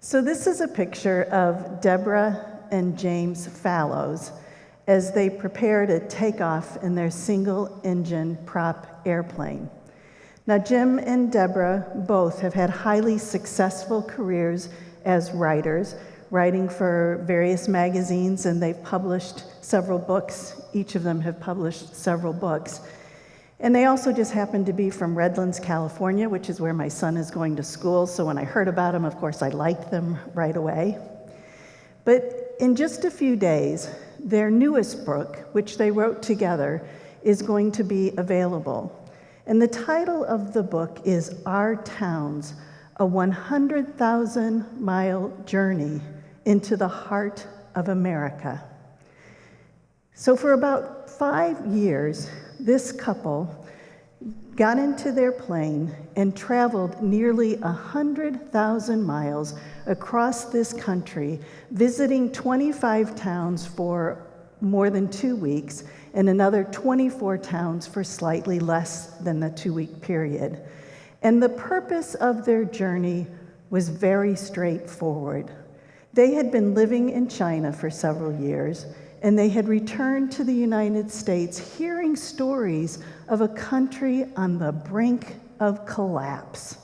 So this is a picture of Deborah and James Fallows as they prepare to take off in their single-engine prop airplane. Now, Jim and Deborah both have had highly successful careers as writers, writing for various magazines, and they've published several books. Each of them have published several books. And they also just happen to be from Redlands, California, which is where my son is going to school. So when I heard about them, of course, I liked them right away. But in just a few days, their newest book, which they wrote together, is going to be available. And the title of the book is Our Towns, a 100,000-mile journey into the heart of America. So for about 5 years, this couple got into their plane and traveled nearly 100,000 miles across this country, visiting 25 towns for more than 2 weeks and another 24 towns for slightly less than the 2-week period. And the purpose of their journey was very straightforward. They had been living in China for several years, and they had returned to the United States hearing stories of a country on the brink of collapse.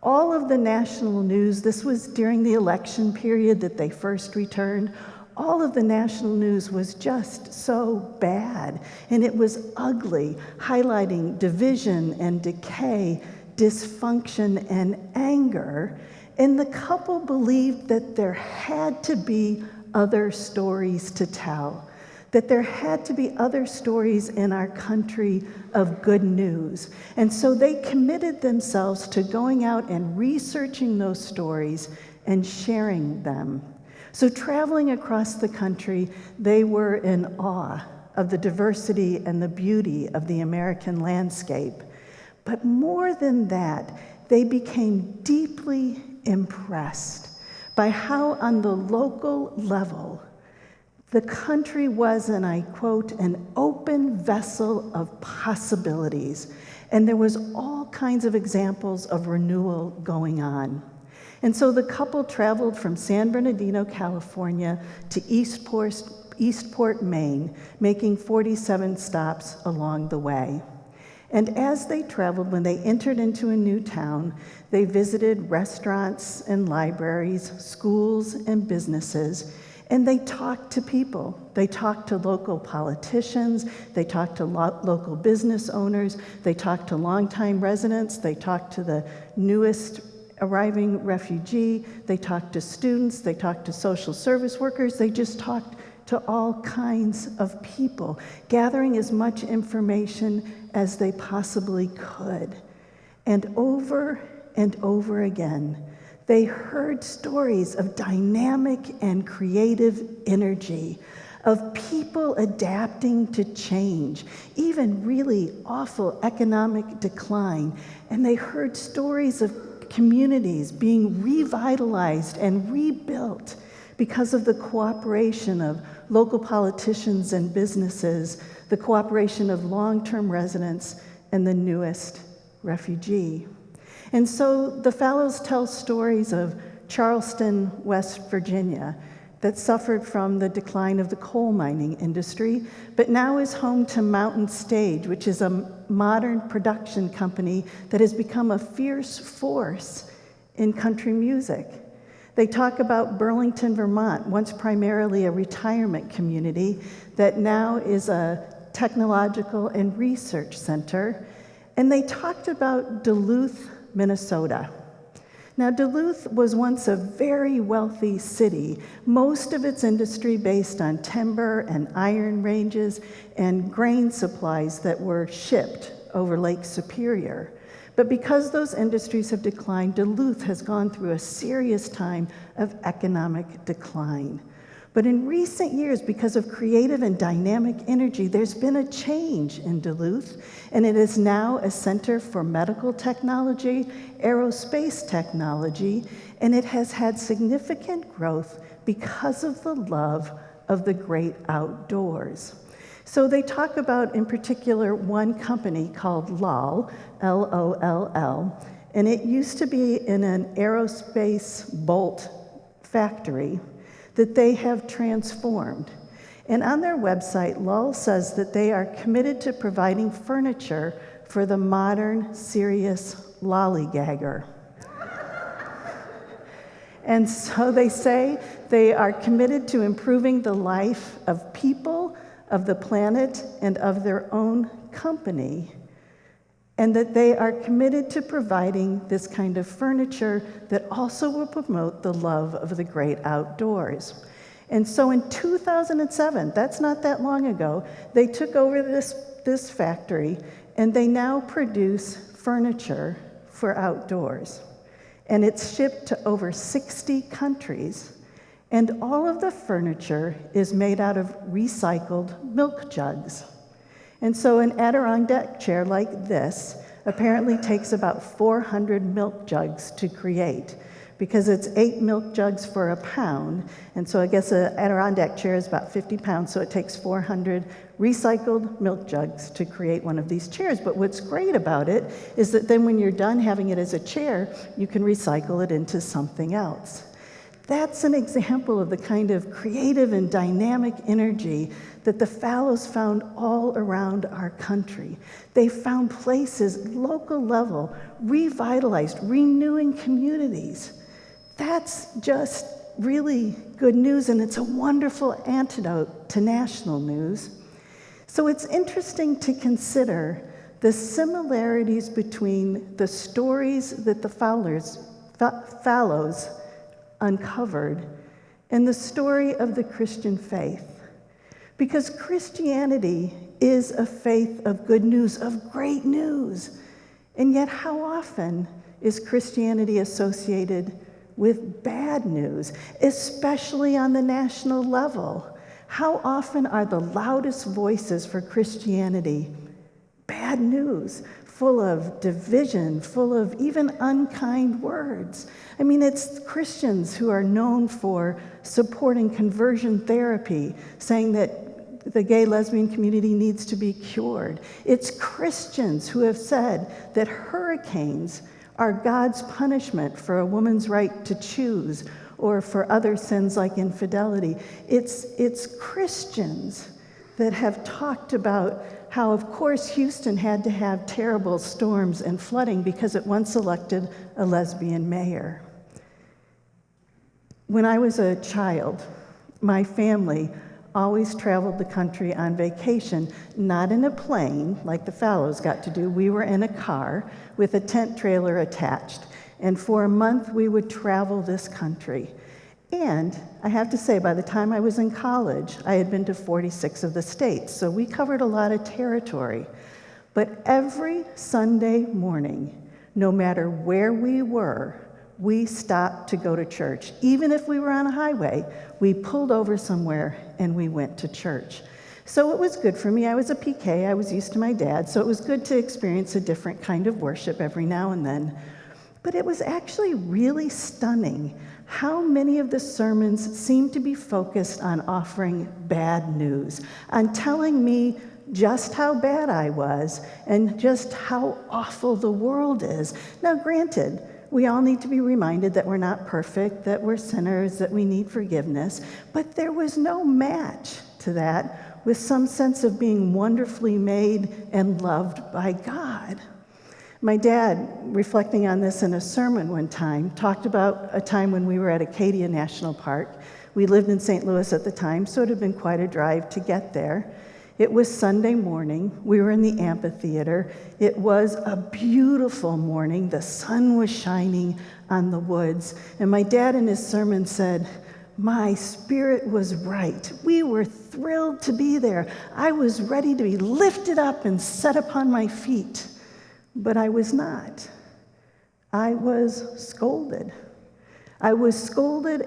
All of the national news, this was during the election period that they first returned, all of the national news was just so bad, and it was ugly, highlighting division and decay, dysfunction and anger. And the couple believed that there had to be other stories to tell, that there had to be other stories in our country of good news. And so they committed themselves to going out and researching those stories and sharing them. So traveling across the country, they were in awe of the diversity and the beauty of the American landscape. But more than that, they became deeply impressed by how on the local level, the country was, and I quote, an open vessel of possibilities. And there was all kinds of examples of renewal going on. And so the couple traveled from San Bernardino, California to Eastport, Maine, making 47 stops along the way. And as they traveled, when they entered into a new town, they visited restaurants and libraries, schools and businesses, and they talked to people. They talked to local politicians, they talked to local business owners, they talked to longtime residents, they talked to the newest arriving refugee, they talked to students, they talked to social service workers, they just talked to all kinds of people, gathering as much information as they possibly could. And over again, they heard stories of dynamic and creative energy, of people adapting to change, even really awful economic decline. And they heard stories of communities being revitalized and rebuilt because of the cooperation of local politicians and businesses, the cooperation of long-term residents, and the newest refugee. And so the Fallows tell stories of Charleston, West Virginia, that suffered from the decline of the coal mining industry, but now is home to Mountain Stage, which is a modern production company that has become a fierce force in country music. They talk about Burlington, Vermont, once primarily a retirement community that now is a technological and research center. And they talked about Duluth, Minnesota. Now, Duluth was once a very wealthy city, most of its industry based on timber and iron ranges and grain supplies that were shipped over Lake Superior. But because those industries have declined, Duluth has gone through a serious time of economic decline. But in recent years, because of creative and dynamic energy, there's been a change in Duluth, and it is now a center for medical technology, aerospace technology, and it has had significant growth because of the love of the great outdoors. So they talk about, in particular, one company called LOLL, L-O-L-L, and it used to be in an aerospace bolt factory that they have transformed. And on their website, Lull says that they are committed to providing furniture for the modern, serious lollygagger. And so they say they are committed to improving the life of people, of the planet, and of their own company, and that they are committed to providing this kind of furniture that also will promote the love of the great outdoors. And so in 2007, that's not that long ago, they took over this factory, and they now produce furniture for outdoors. And it's shipped to over 60 countries, and all of the furniture is made out of recycled milk jugs. And so an Adirondack chair like this apparently takes about 400 milk jugs to create, because it's 8 milk jugs for a pound, and so I guess an Adirondack chair is about 50 pounds, so it takes 400 recycled milk jugs to create one of these chairs. But what's great about it is that then when you're done having it as a chair, you can recycle it into something else. That's an example of the kind of creative and dynamic energy that the Fallows found all around our country. They found places, local level, revitalized, renewing communities. That's just really good news, and it's a wonderful antidote to national news. So it's interesting to consider the similarities between the stories that the Fallows uncovered and the story of the Christian faith. Because Christianity is a faith of good news, of great news. And yet, how often is Christianity associated with bad news, especially on the national level? How often are the loudest voices for Christianity bad news, full of division, full of even unkind words? I mean, it's Christians who are known for supporting conversion therapy, saying that the gay lesbian community needs to be cured. It's Christians who have said that hurricanes are God's punishment for a woman's right to choose, or for other sins like infidelity. It's Christians that have talked about how, of course, Houston had to have terrible storms and flooding because it once elected a lesbian mayor. When I was a child, my family always traveled the country on vacation, not in a plane like the Fallows got to do. We were in a car with a tent trailer attached. And for a month, we would travel this country. And I have to say, by the time I was in college, I had been to 46 of the states, so we covered a lot of territory. But every Sunday morning, no matter where we were, we stopped to go to church. Even if we were on a highway, we pulled over somewhere and we went to church. So it was good for me. I was a PK, I was used to my dad, so it was good to experience a different kind of worship every now and then. But it was actually really stunning how many of the sermons seemed to be focused on offering bad news, on telling me just how bad I was and just how awful the world is. Now, granted, we all need to be reminded that we're not perfect, that we're sinners, that we need forgiveness, but there was no match to that with some sense of being wonderfully made and loved by God. My dad, reflecting on this in a sermon one time, talked about a time when we were at Acadia National Park. We lived in St. Louis at the time, so it had been quite a drive to get there. It was Sunday morning. We were in the amphitheater. It was a beautiful morning. The sun was shining on the woods. And my dad in his sermon said, "My spirit was right. We were thrilled to be there. I was ready to be lifted up and set upon my feet." But I was not. I was scolded. I was scolded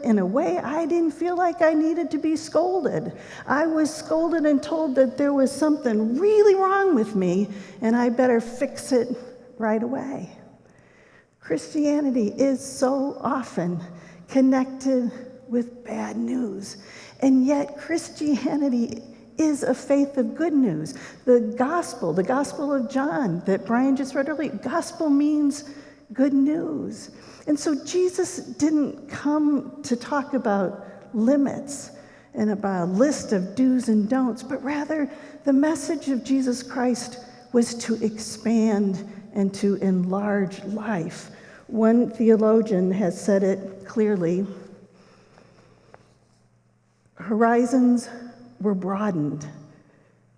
in a way I didn't feel like I needed to be scolded. I was scolded and told that there was something really wrong with me and I better fix it right away. Christianity is so often connected with bad news, and yet Christianity is a faith of good news. The Gospel of John that Brian just read earlier, gospel means good news. And so Jesus didn't come to talk about limits and about a list of do's and don'ts, but rather the message of Jesus Christ was to expand and to enlarge life. One theologian has said it clearly: horizons were broadened.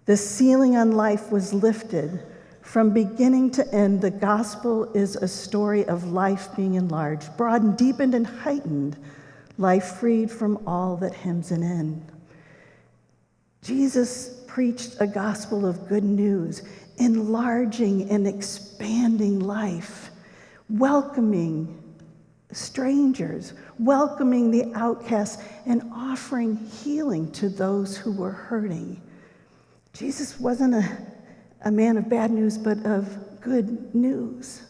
The ceiling on life was lifted. From beginning to end, the gospel is a story of life being enlarged, broadened, deepened, and heightened, life freed from all that hems it in. Jesus preached a gospel of good news, enlarging and expanding life, welcoming strangers, welcoming the outcasts, and offering healing to those who were hurting. Jesus wasn't a man of bad news, but of good news.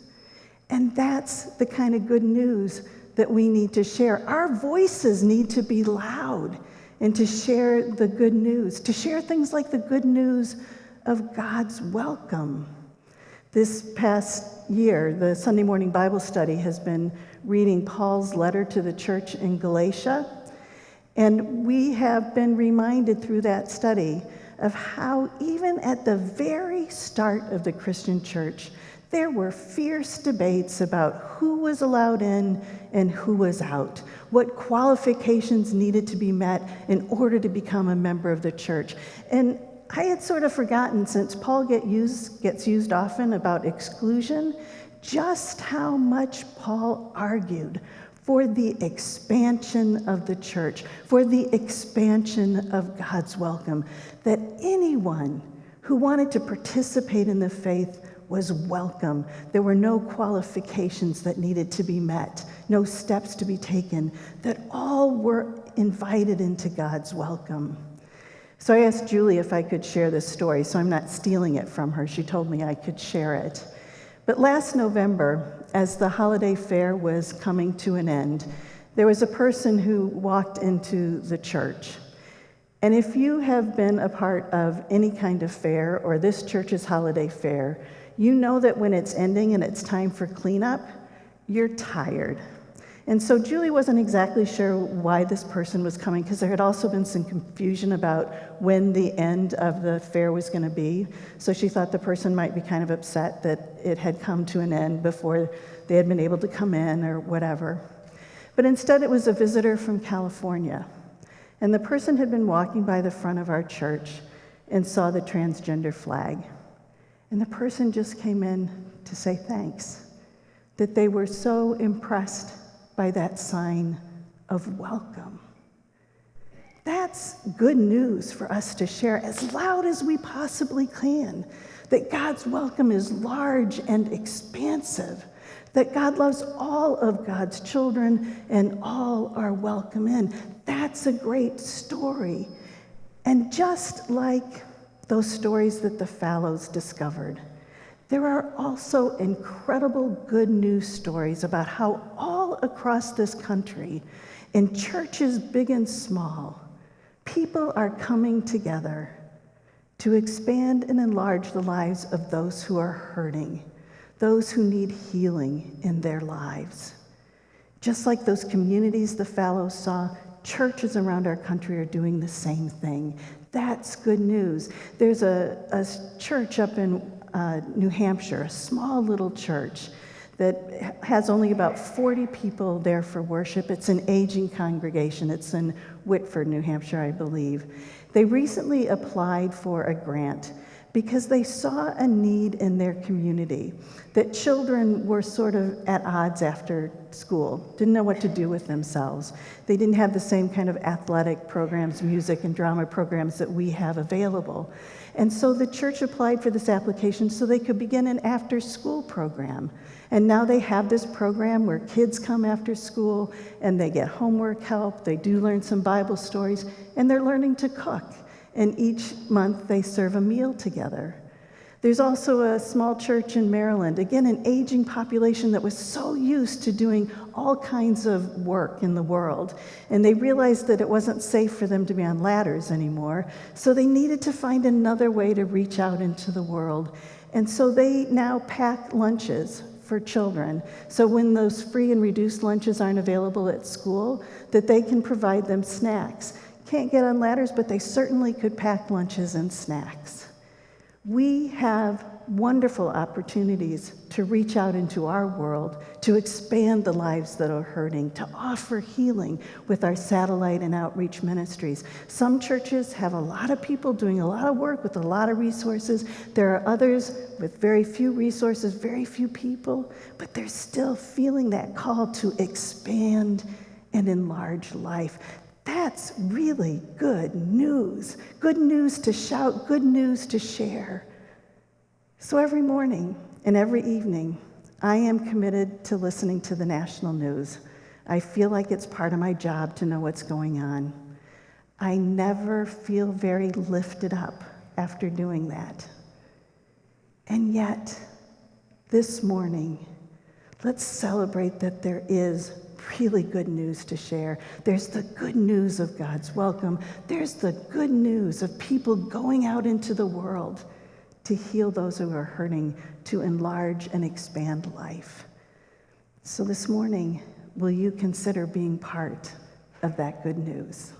And that's the kind of good news that we need to share. Our voices need to be loud and to share the good news, to share things like the good news of God's welcome. This past year, the Sunday morning Bible study has been reading Paul's letter to the church in Galatia, and we have been reminded through that study of how even at the very start of the Christian church, there were fierce debates about who was allowed in and who was out, what qualifications needed to be met in order to become a member of the church. And I had sort of forgotten, since Paul gets used often about exclusion, just how much Paul argued for the expansion of the church, for the expansion of God's welcome, that anyone who wanted to participate in the faith was welcome. There were no qualifications that needed to be met, no steps to be taken, that all were invited into God's welcome. So I asked Julie if I could share this story, so I'm not stealing it from her. She told me I could share it. But last November, as the holiday fair was coming to an end, there was a person who walked into the church. And if you have been a part of any kind of fair or this church's holiday fair, you know that when it's ending and it's time for cleanup, you're tired. And so Julie wasn't exactly sure why this person was coming, because there had also been some confusion about when the end of the fair was going to be. So she thought the person might be kind of upset that it had come to an end before they had been able to come in or whatever. But instead it was a visitor from California. And the person had been walking by the front of our church and saw the transgender flag. And the person just came in to say thanks, that they were so impressed by that sign of welcome. That's good news for us to share as loud as we possibly can, that God's welcome is large and expansive, that God loves all of God's children and all are welcome in. That's a great story. And just like those stories that the Fallows discovered, there are also incredible good news stories about how all across this country, in churches big and small, people are coming together to expand and enlarge the lives of those who are hurting, those who need healing in their lives. Just like those communities the Fallows saw, churches around our country are doing the same thing. That's good news. There's a church up in New Hampshire, a small little church that has only about 40 people there for worship. It's an aging congregation. It's in Whitford, New Hampshire, I believe. They recently applied for a grant because they saw a need in their community, that children were sort of at odds after school, didn't know what to do with themselves. They didn't have the same kind of athletic programs, music and drama programs that we have available. And so the church applied for this application so they could begin an after-school program. And now they have this program where kids come after school and they get homework help, they do learn some Bible stories, and they're learning to cook. And each month they serve a meal together. There's also a small church in Maryland, again, an aging population that was so used to doing all kinds of work in the world. And they realized that it wasn't safe for them to be on ladders anymore, so they needed to find another way to reach out into the world. And so they now pack lunches for children. So when those free and reduced lunches aren't available at school, that they can provide them snacks. Can't get on ladders, but they certainly could pack lunches and snacks. We have wonderful opportunities to reach out into our world, to expand the lives that are hurting, to offer healing with our satellite and outreach ministries. Some churches have a lot of people doing a lot of work with a lot of resources. There are others with very few resources, very few people, but they're still feeling that call to expand and enlarge life. That's really good news. Good news to shout, good news to share. So every morning and every evening, I am committed to listening to the national news. I feel like it's part of my job to know what's going on. I never feel very lifted up after doing that. And yet, this morning, let's celebrate that there is really good news to share. There's the good news of God's welcome. There's the good news of people going out into the world to heal those who are hurting, to enlarge and expand life. So this morning, will you consider being part of that good news?